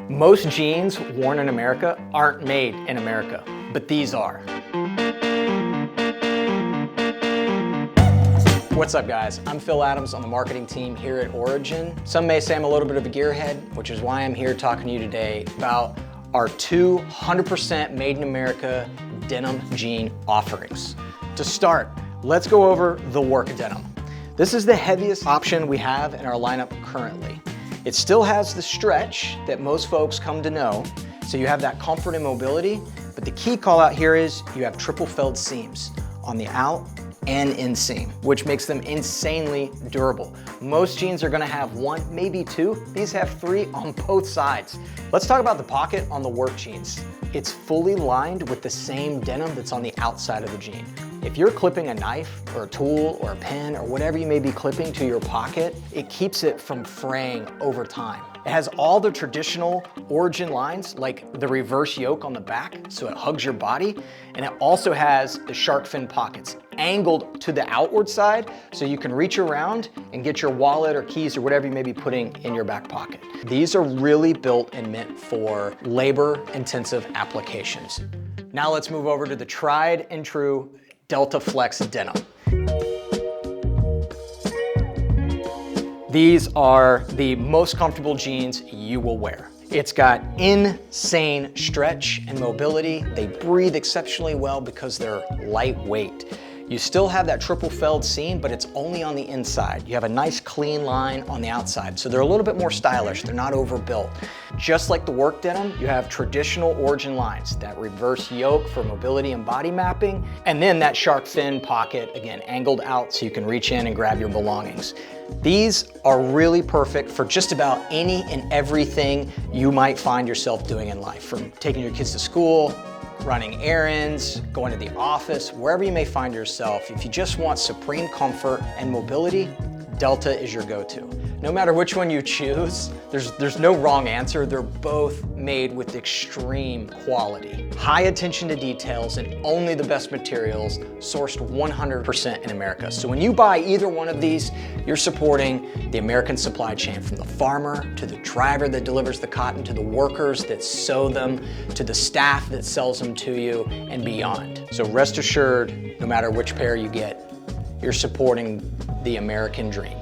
Most jeans worn in America aren't made in America, but these are. What's up guys? I'm Phil Adams on the marketing team here at Origin. Some may say I'm a little bit of a gearhead, which is why I'm here talking to you today about our 100% made in America denim jean offerings. To start, let's go over the work denim. This is the heaviest option we have in our lineup currently. It still has the stretch that most folks come to know, so you have that comfort and mobility, but the key call out here is you have triple felled seams on the out and inseam, which makes them insanely durable. Most jeans are gonna have one, maybe two. These have three on both sides. Let's talk about the pocket on the work jeans. It's fully lined with the same denim that's on the outside of the jean. If you're clipping a knife or a tool or a pen or whatever you may be clipping to your pocket, it keeps it from fraying over time. It has all the traditional Origin lines, like the reverse yoke on the back, so it hugs your body. And it also has the shark fin pockets angled to the outward side, so you can reach around and get your wallet or keys or whatever you may be putting in your back pocket. These are really built and meant for labor-intensive applications. Now let's move over to the tried and true Delta Flex denim. These are the most comfortable jeans you will wear. It's got insane stretch and mobility. They breathe exceptionally well because they're lightweight. You still have that triple felled seam, but it's only on the inside. You have a nice clean line on the outside, so they're a little bit more stylish. They're not overbuilt. Just like the work denim, you have traditional Origin lines, that reverse yoke for mobility and body mapping, and then that shark fin pocket, again, angled out so you can reach in and grab your belongings. These are really perfect for just about any and everything you might find yourself doing in life, from taking your kids to school, running errands, going to the office, wherever you may find yourself. If you just want supreme comfort and mobility, Delta is your go-to. No matter which one you choose, there's no wrong answer. They're both made with extreme quality. High attention to details and only the best materials, sourced 100% in America. So when you buy either one of these, you're supporting the American supply chain, from the farmer to the driver that delivers the cotton, to the workers that sew them, to the staff that sells them to you, and beyond. So rest assured, no matter which pair you get, you're supporting the American dream.